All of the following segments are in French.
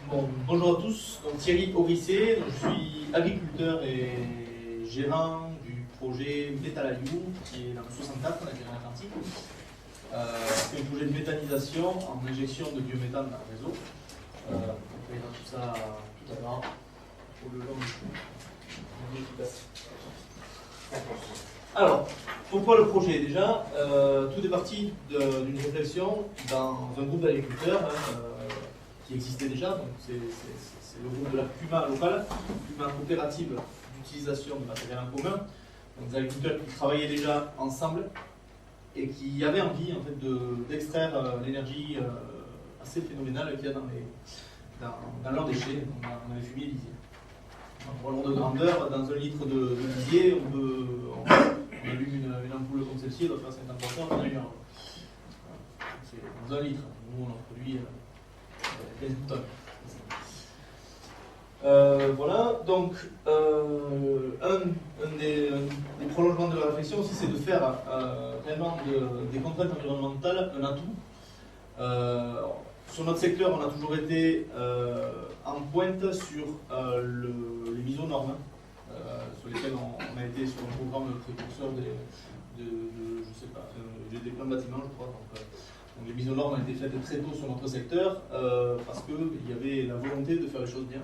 Bon, bonjour à tous, donc Thierry Aurissé, je suis agriculteur et gérant du projet Métalayou qui est dans le 64, la Pyrénées-Atlantiques. C'est un projet de méthanisation en injection de biométhane dans le réseau. On verra tout ça tout à l'heure pour le long du Alors, pourquoi le projet? Déjà, tout est parti d'une réflexion dans un groupe d'agriculteurs qui existait déjà, donc c'est le groupe de la CUMA locale, CUMA coopérative d'utilisation de matériel en commun, donc des agriculteurs qui travaillaient déjà ensemble et qui avaient envie en fait, d'extraire l'énergie assez phénoménale qu'il y a dans leurs déchets, dans les fumiers lisiers. Pour l'ordre de grandeur, dans un litre de lisier, on allume une ampoule comme celle-ci, elle doit faire 50% en 1 heure. C'est dans un litre, nous on en produit 15 tonnes. Voilà, donc un des prolongements de la réflexion aussi, c'est de faire réellement des contraintes environnementales un atout. Sur notre secteur, on a toujours été en pointe sur les mises aux normes, sur lesquelles on a été sur un programme précurseur je sais pas, des plans de bâtiments, je crois. Donc les mises aux normes ont été faites très tôt sur notre secteur parce qu'il y avait la volonté de faire les choses bien.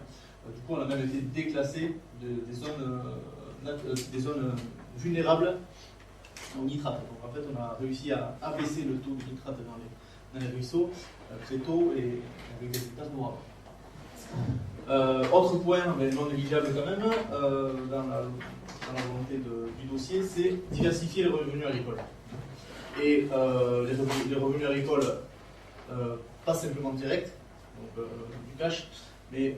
Du coup, on a même été déclassé des zones vulnérables au nitrate. Donc en fait, on a réussi à abaisser le taux de nitrate dans les ruisseaux très tôt et avec des résultats favorables. Autre point, mais non négligeable quand même, dans la volonté du dossier, c'est diversifier les revenus agricoles. Et les revenus agricoles, pas simplement directs, donc du cash, mais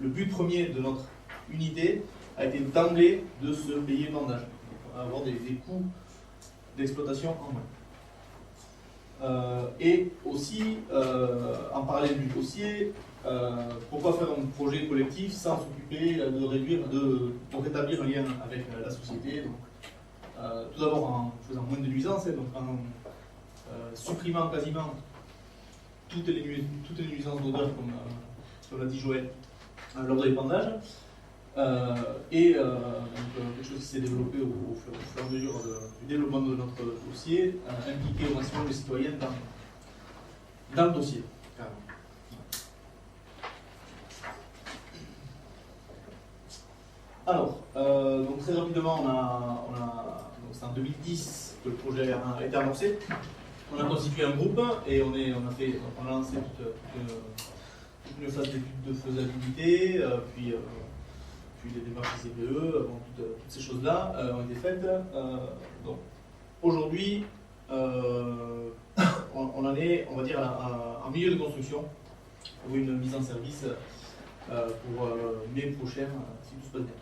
le but premier de notre unité a été d'emblée de se payer le vendage, avoir des coûts d'exploitation en moins. Et aussi, en parallèle du dossier, pourquoi faire un projet collectif sans s'occuper de rétablir un lien avec la société. Donc, tout d'abord en faisant moins de nuisances, donc en supprimant quasiment toutes les nuisances d'odeur, comme l'a dit Joël, lors de l'épandage. Et donc, quelque chose qui s'est développé au fur et à mesure du développement de notre dossier, impliquer au maximum les citoyens dans le dossier. Alors, donc très rapidement, c'est en 2010 que le projet a été amorcé. On a constitué un groupe et on a lancé toute une phase d'étude de faisabilité, puis les démarches CPE, toutes ces choses-là ont été faites. Donc, aujourd'hui, on en est, on va dire, en milieu de construction pour une mise en service pour mai prochain, si tout se passe bien.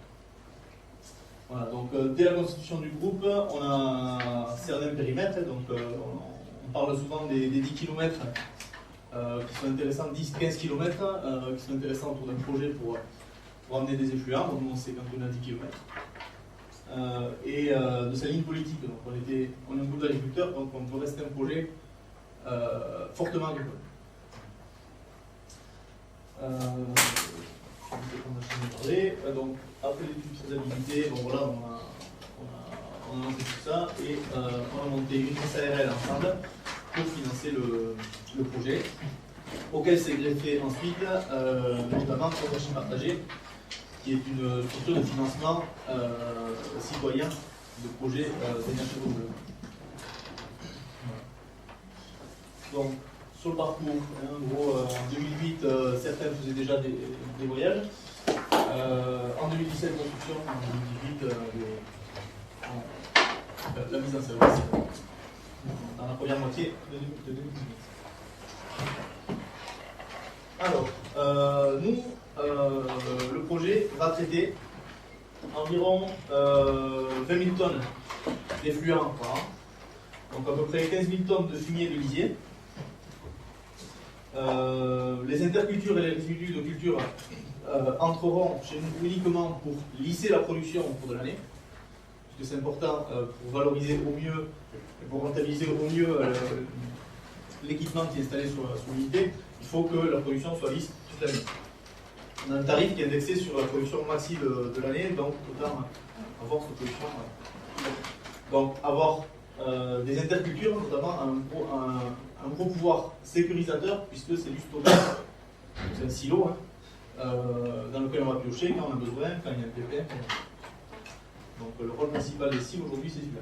Voilà, donc dès la constitution du groupe, on a cerné un périmètre, donc on parle souvent des 10 km qui sont intéressants, 10-15 km qui sont intéressants autour d'un projet pour amener des effluents. Donc nous on s'est cantonné à 10 km. Et de sa ligne politique, donc on est un groupe d'agriculteurs, donc on peut rester un projet fortement agricole. Donc après l'étude de faisabilité, bon voilà, on a monté tout ça et on a monté une SARL ensemble pour financer le projet, auquel s'est greffé ensuite notamment Protection Partagée, qui est une structure de financement citoyen de projets d'énergie renouvelable. Donc, sur le parcours, en gros, en 2008, certains faisaient déjà des voyages. En 2017, construction, en 2018, la mise en service dans la première moitié de 2018. Alors, nous, le projet va traiter environ 20 000 tonnes d'effluents par an, donc à peu près 15 000 tonnes de fumier de lisier. Les intercultures et les résidus de culture entreront chez nous uniquement pour lisser la production au cours de l'année, puisque c'est important pour valoriser au mieux, pour rentabiliser au mieux l'équipement qui est installé sur l'unité. il faut que la production soit lisse toute l'année. On a un tarif qui est indexé sur la production massive de l'année, donc autant avoir cette production. Donc avoir des intercultures, notamment un gros pouvoir sécurisateur, puisque c'est du stockage. C'est un silo dans lequel on va piocher quand on a besoin, quand il y a un pépin. Donc le rôle principal des cimes aujourd'hui, c'est celui-là.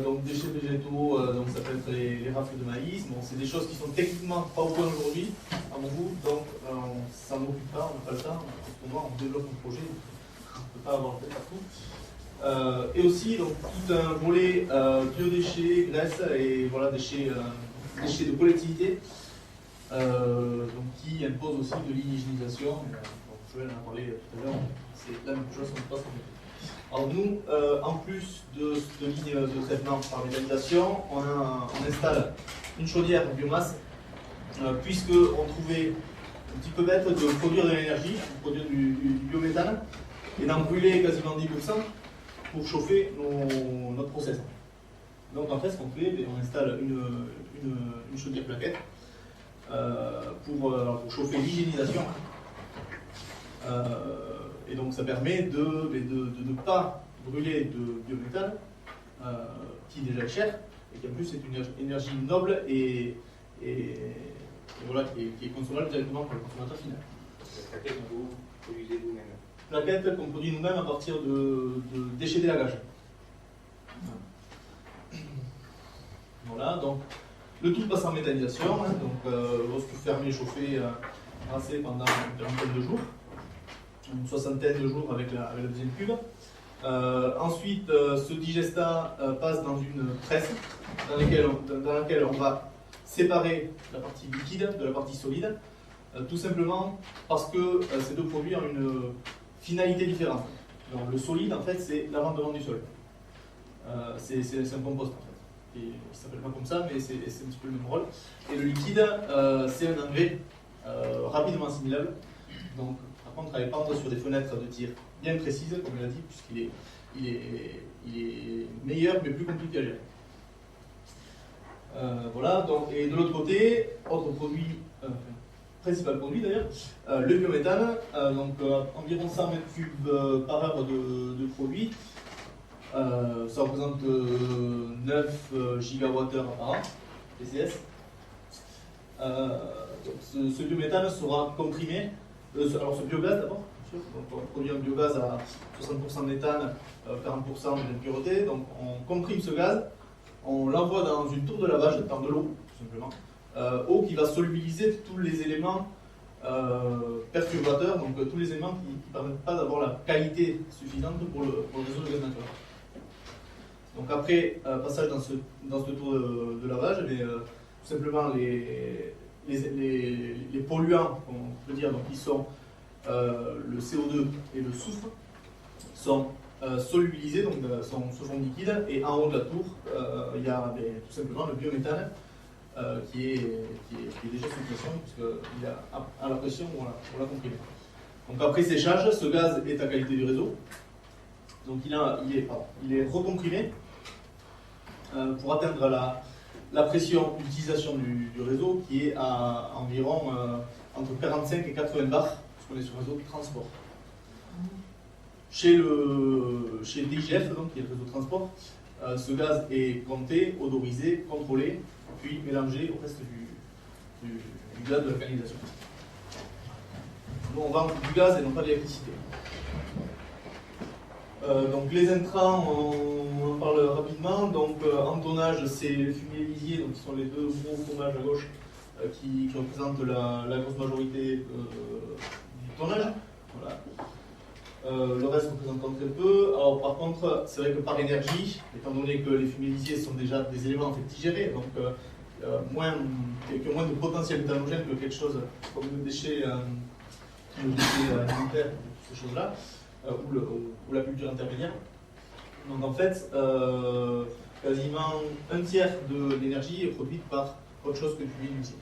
Donc déchets végétaux, donc ça peut être les rafles de maïs. Bon, c'est des choses qui sont techniquement pas au point aujourd'hui, à mon goût, donc ça ne m'occupe pas, on n'a pas le temps. On développe un projet, on ne peut pas avoir le temps partout. Et aussi donc, tout un volet biodéchets, graisses et voilà, déchets de collectivité, donc, qui impose aussi de l'hygiénisation. Je vais en parler tout à l'heure, c'est la même chose, on ne peut pas s'en occuper. Alors nous, en plus de cette ligne de traitement par méthanisation, on installe une chaudière biomasse, puisqu'on trouvait un petit peu bête de produire de l'énergie, de produire du biométhane, et d'en brûler quasiment 10% pour chauffer notre process. Donc en fait, ce qu'on fait, on installe une chaudière plaquette pour chauffer l'hygiénisation. Et donc ça permet de ne pas brûler de biométhane, qui est déjà cher, et qui en plus est une énergie noble et voilà, qui est consommable directement par le consommateur final. La plaquette que vous produisez vous-même. Plaquette qu'on produit nous-mêmes à partir de déchets d'élagage. Voilà, donc le tout passe en méthanisation, donc lorsque fermé, chauffé, rincé pendant une quarantaine de jours. Une soixantaine de jours avec la deuxième cuve. Ensuite, ce digestat passe dans une presse dans laquelle on va séparer la partie liquide de la partie solide, tout simplement parce que ces deux produits ont une finalité différente. Donc, le solide, en fait, c'est l'amendement du sol. C'est un compost, en fait. Et, il ne s'appelle pas comme ça, mais c'est un petit peu le même rôle. Et le liquide, c'est un engrais rapidement assimilable. Donc, par contre, à épandre sur des fenêtres de tir bien précises, comme il a dit, puisqu'il est meilleur mais plus compliqué à gérer. Voilà, donc, et de l'autre côté, autre produit, principal produit d'ailleurs, le biométhane, donc environ 100 m3 par heure de produit, ça représente 9 gigawattheures par an, TCS. Donc ce biométhane sera comprimé. Alors ce biogaz d'abord, donc on produit un biogaz à 60% de méthane, 40% d'impureté, donc on comprime ce gaz, on l'envoie dans une tour de lavage, dans de l'eau tout simplement, eau qui va solubiliser tous les éléments perturbateurs, donc tous les éléments qui ne permettent pas d'avoir la qualité suffisante pour le réseau de gaz naturel. Donc après passage dans ce tour de lavage, tout simplement les polluants, on peut dire, donc qui sont le CO2 et le soufre, sont solubilisés, donc sont sous forme liquide, et en haut de la tour, il y a tout simplement le biométhane qui est déjà sous pression, puisqu'il est à la pression où on l'a comprimé. Donc après séchage, ce gaz est à qualité du réseau, donc il est recomprimé pour atteindre la pression d'utilisation du réseau qui est à environ entre 45 et 80 bars, parce qu'on est sur un réseau de transport. Chez DGF, donc, qui est le réseau de transport, ce gaz est compté, odorisé, contrôlé, puis mélangé au reste du gaz de la canalisation. Nous, on vend du gaz et non pas de l'électricité. Donc les intrants, on en parle rapidement. Donc en tonnage, c'est les fumiers lisiers, donc qui sont les deux gros fromages à gauche qui représentent la grosse majorité du tonnage. Voilà. Le reste représentant très peu. Alors par contre, c'est vrai que par énergie, étant donné que les fumiers lisiers sont déjà des éléments en fait digérés, donc qui ont moins de potentiel méthanogène que quelque chose comme le déchet alimentaire, ces choses-là. Ou la culture intermédiaire. Donc en fait, quasiment un tiers de l'énergie est produite par autre chose que du fumier lisier.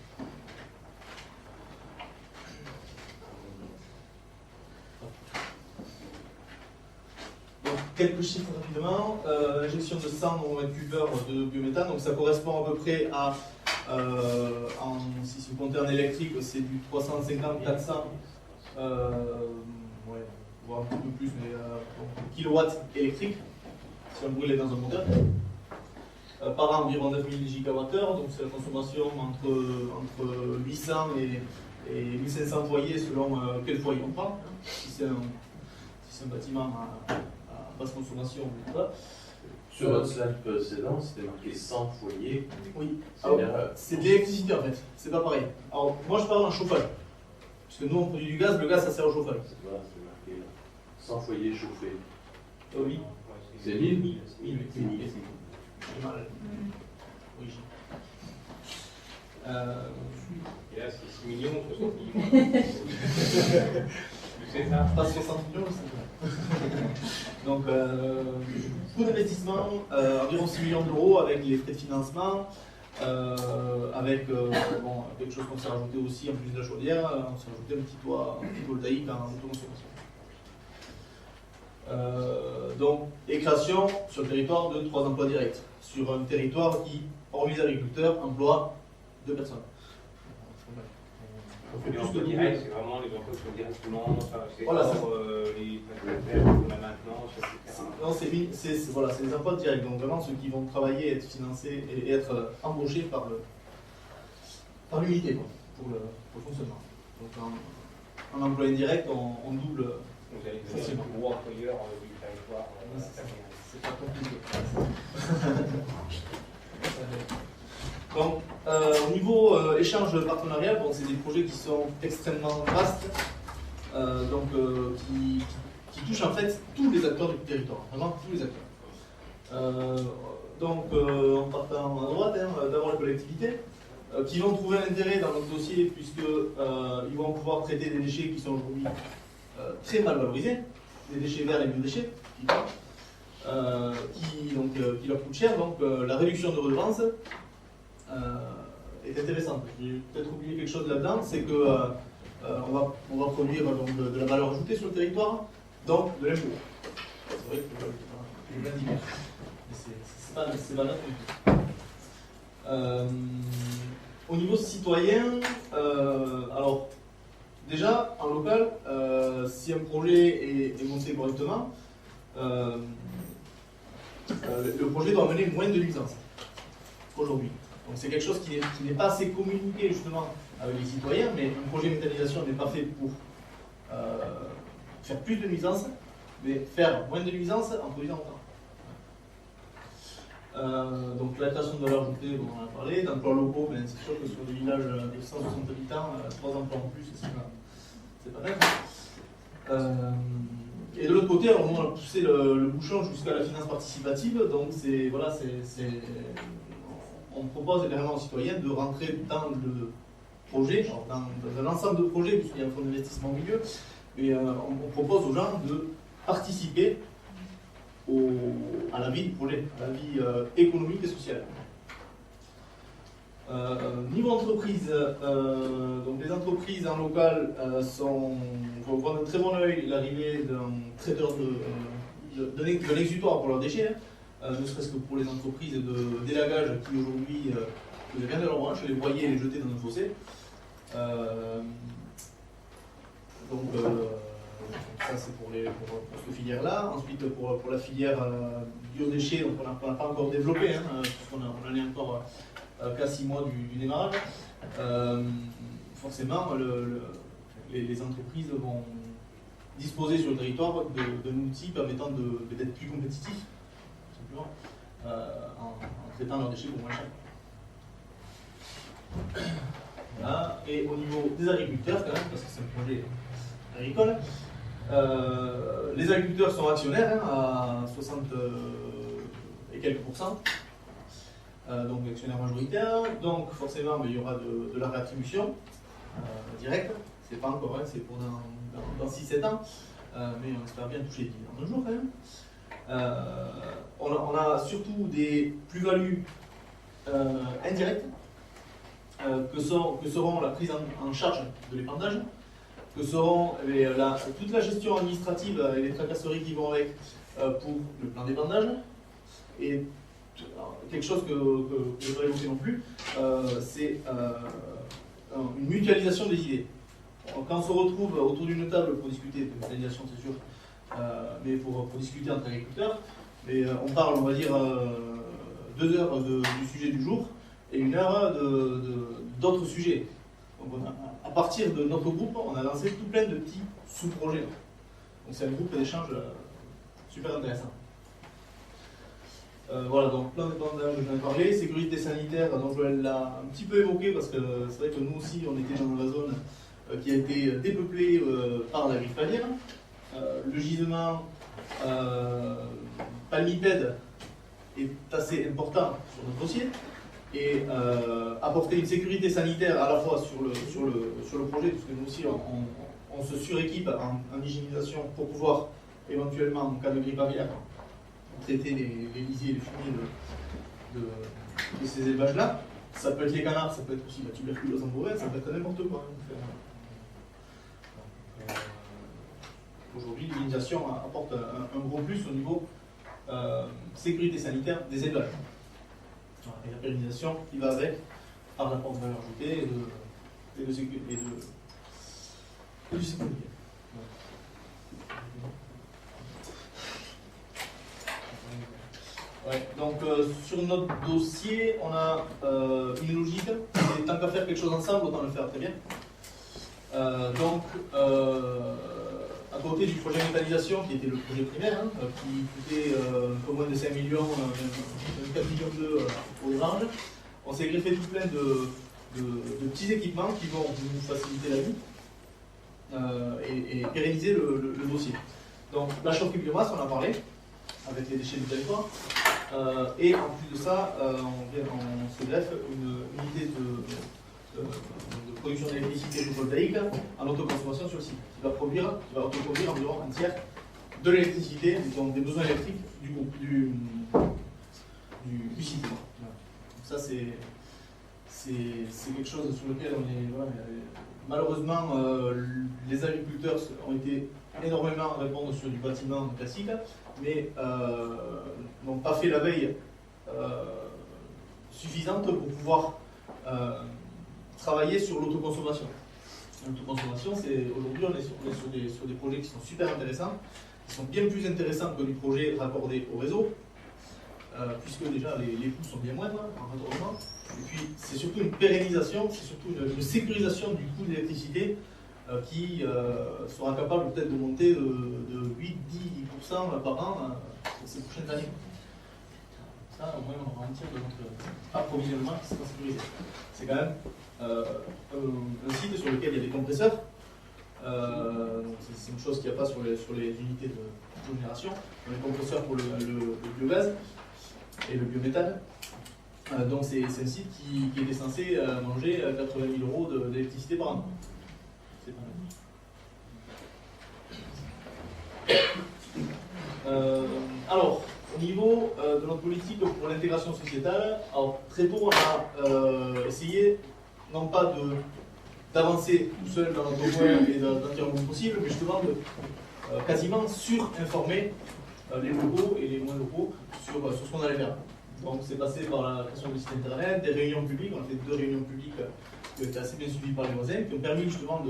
Donc quelques chiffres rapidement. Injection de 100 m3 de biométhane, donc ça correspond à peu près à Si vous comptez en électrique, c'est du 350, 400, ouais, voire un petit peu plus, mais kilowatts électriques, si on brûlait dans un moteur. Par an, environ 9000 gigawattheures, donc c'est la consommation entre 800 et 1500 foyers selon quel foyer on prend. Si c'est un bâtiment à basse consommation, voilà. Sur votre slide précédent, c'était marqué 100 foyers. Oui, C'est c'est de l'électricité en fait, c'est pas pareil. Alors moi je parle en chauffage, parce que nous on produit du gaz, le gaz ça sert au chauffage. Voilà, c'est marqué 100 foyers chauffés. Oui, C'est 1000 c'est mal. Oui. Et là, c'est 6 millions, 60 millions. C'est ça. Pas 60 millions, c'est donc, coût d'investissement, environ 6 millions d'euros avec les frais de financement, avec quelque chose qu'on s'est rajouté aussi en plus de la chaudière, on s'est rajouté un petit toit photovoltaïque en autoconsommation. Donc, et création sur le territoire de 3 emplois directs, sur un territoire qui, hormis les agriculteurs, emploie 2 personnes. On fait Les plus emplois que directs, c'est vraiment les emplois qui sont directement, c'est Voilà, hors les prestataires pour la maintenance, etc. Non, c'est les emplois directs, donc vraiment ceux qui vont travailler, être financés et être embauchés par l'unité pour le fonctionnement. Donc en emploi indirect, on double. Vous allez devenir le plus gros employeur du territoire. C'est pas compliqué. Donc, au niveau échange partenarial, bon, c'est des projets qui sont extrêmement vastes, qui touchent en fait tous les acteurs du territoire, vraiment tous les acteurs. En partant à droite, d'abord les collectivités, qui vont trouver un intérêt dans notre dossier puisqu'ils vont pouvoir traiter des déchets qui sont aujourd'hui très mal valorisés, des déchets verts et biodéchets, qui leur coûtent cher, donc la réduction de redevances est intéressante. J'ai peut-être oublié quelque chose là-dedans, c'est que on va produire donc, de la valeur ajoutée sur le territoire, donc de l'impôt. C'est vrai que je viens d'y dire, mais c'est pas notre but. Au niveau citoyen, alors déjà en local, si un projet est monté correctement, le projet doit amener moins de nuisances qu'aujourd'hui. Donc c'est quelque chose qui n'est pas assez communiqué justement avec les citoyens, mais un projet de méthanisation n'est pas fait pour faire plus de nuisances, mais faire moins de nuisances en produisant autant. Donc la création de valeur ajoutée, on en a parlé, d'emplois locaux, ben, c'est sûr que sur des villages de 160 habitants, 3 emplois en plus, c'est pas mal. Et de l'autre côté, alors on a poussé le bouchon jusqu'à la finance participative, donc on propose également aux citoyens de rentrer dans le projet, dans un ensemble de projets, puisqu'il y a un fonds d'investissement au milieu, mais on propose aux gens de participer à la vie du projet, à la vie économique et sociale. Niveau entreprise, donc les entreprises en local vont voir d'un très bon œil l'arrivée d'un traiteur de l'exutoire pour leurs déchets, ne serait-ce que pour les entreprises de délagage qui aujourd'hui faisaient rien de leur branche, les broyer et les jeter dans un fossé. Ça c'est pour cette filière-là. Ensuite pour la filière biodéchets, donc on n'a pas encore développé, puisqu'on en est encore qu'à 6 mois du démarrage. Forcément, les entreprises vont disposer sur le territoire d'un outil permettant d'être plus compétitifs, tout simplement, en traitant leurs déchets pour moins cher. Voilà. Et au niveau des agriculteurs, quand même, parce que c'est un projet agricole, les agriculteurs sont actionnaires à 60 et quelques %. Donc actionnaire majoritaire, donc forcément il y aura de la réattribution directe, c'est pas encore, c'est pour dans 6-7 ans, mais on espère bien toucher 10 dans un jour quand même. On a surtout des plus-values indirectes que seront la prise en charge de l'épandage, que seront toute la gestion administrative et les tracasseries qui vont avec pour le plan d'épandage, et quelque chose que je ne vais pas évoquer non plus, c'est une mutualisation des idées. Quand on se retrouve autour d'une table pour discuter de mutualisation, c'est sûr, mais pour discuter entre agriculteurs, mais on parle, on va dire, 2 heures du sujet du jour et 1 heure d'autres sujets. Donc à partir de notre groupe, on a lancé tout plein de petits sous-projets. Donc c'est un groupe d'échange super intéressant. Voilà, donc plein de bandages, je viens de parler. Sécurité sanitaire, donc je l'ai un petit peu évoqué parce que c'est vrai que nous aussi, on était dans la zone qui a été dépeuplée par la griffe palière. Le gisement palmipède est assez important sur notre dossier et apporter une sécurité sanitaire à la fois sur le projet, parce que nous aussi on se suréquipe en hygiénisation pour pouvoir éventuellement, en cas de grippe aviaire, traiter les lisiers et les fumiers de ces élevages-là. Ça peut être les canards, ça peut être aussi la tuberculose en bovin, ça peut être n'importe quoi. Aujourd'hui, l'hygiénisation apporte un gros plus au niveau sécurité sanitaire des élevages. Et la pérennisation qui va avec, par l'apport de valeur ajoutée et de sécurité. Ouais, donc sur notre dossier, on a une logique, et tant qu'à faire quelque chose ensemble, autant le faire très bien. À côté du projet méthanisation, qui était le projet primaire, qui coûtait un peu moins de 5 millions, 4 millions pour les ranges, on s'est greffé tout plein de petits équipements qui vont nous faciliter la vie et pérenniser le dossier. Donc la chauffe biomasse, on en a parlé, avec les déchets du territoire. Et en plus de ça, on se greffe une unité de production d'électricité photovoltaïque en autoconsommation sur le site, qui va autoproduire environ un tiers de l'électricité, donc des besoins électriques du groupe, du site. Voilà. Donc ça, c'est quelque chose sur lequel on est. Voilà, malheureusement, les agriculteurs ont été énormément à répondre sur du bâtiment classique, mais n'ont pas fait la veille suffisante pour pouvoir travailler sur l'autoconsommation. L'autoconsommation, aujourd'hui, on est sur des projets qui sont super intéressants, qui sont bien plus intéressants que les projets raccordés au réseau, puisque déjà les coûts sont bien moindres en raccordement. Et puis, c'est surtout une pérennisation, c'est surtout une sécurisation du coût de l'électricité qui sera capable peut-être de monter de 8-10% par an ces prochaines années. Ça, au moins, on aura un tiers de notre approvisionnement qui sera sécurisé. C'est quand même un site sur lequel il y a des compresseurs. C'est une chose qu'il n'y a pas sur les unités de génération. On a des compresseurs pour le biogaz et le biométhane. Donc c'est un site qui était censé manger 80 000 € d'électricité par an. C'est pas mal. Alors, au niveau de notre politique pour l'intégration sociétale, alors, très tôt on a essayé, non pas d'avancer tout seul dans notre coin et d'en tirer le moins possible, mais justement de quasiment sur-informer les locaux et les moins locaux sur ce qu'on allait faire. Donc c'est passé par la création du site internet, des réunions publiques, on a fait 2 réunions publiques qui ont été assez bien suivies par les voisins, qui ont permis justement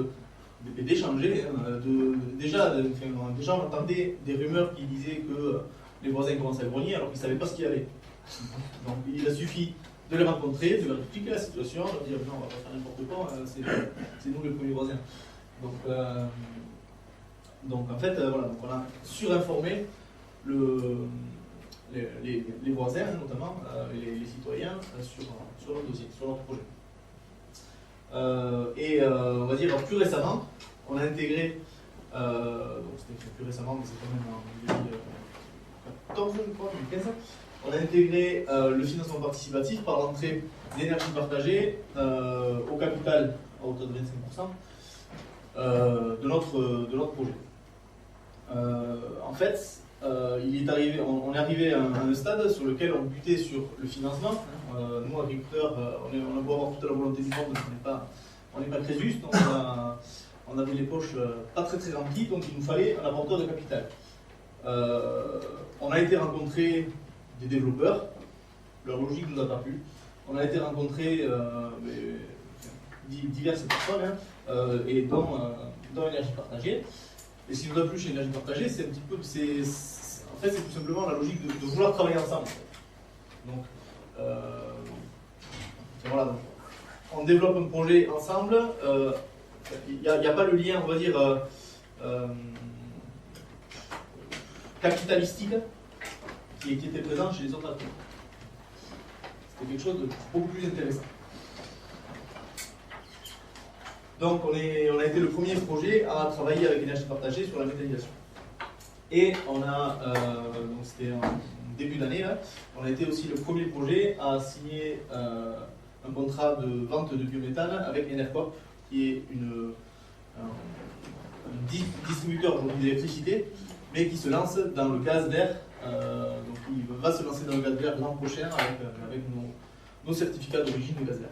d'échanger. Déjà on entendait des rumeurs qui disaient que les voisins commençaient à grogner alors qu'ils ne savaient pas ce qu'il y avait. Donc il a suffi de les rencontrer, de leur expliquer la situation, de leur dire non, on ne va pas faire n'importe quoi, c'est nous les premiers voisins. Donc en fait, voilà, donc on a surinformé les voisins, notamment, les citoyens, sur notre dossier, sur notre projet. On va dire plus récemment, on a intégré, donc c'était plus récemment, mais c'est quand même en 2014, je crois, 2015, on a intégré le financement participatif par l'entrée d'énergie partagée au capital à hauteur de 25% de notre projet. En fait, on est arrivé à un stade sur lequel on butait sur le financement. Nous, agriculteurs, on a beau avoir toute la volonté du monde, on n'est pas très juste, donc on avait les poches pas très très remplies, donc il nous fallait un apporteur de capital. On a été rencontrer des développeurs leur logique ne nous a pas plu. On a été rencontrer diverses personnes, et dont Énergie Partagée. Et ce qui nous a plu chez Énergie Partagée, c'est un petit peu, en fait, c'est tout simplement la logique de vouloir travailler ensemble. Donc, voilà, donc, on développe un projet ensemble. Il n'y a pas le lien, on va dire, capitalistique qui était présent chez les autres acteurs. C'était quelque chose de beaucoup plus intéressant. Donc on a été le premier projet à travailler avec Énergie Partagée sur la méthanisation. Et on a, donc c'était en début d'année, on a été aussi le premier projet à signer un contrat de vente de biométhane avec Enercop, qui est un distributeur aujourd'hui d'électricité, mais qui se lance dans le gaz vert. Donc il va se lancer dans le gaz vert l'an prochain avec nos certificats d'origine de gaz vert.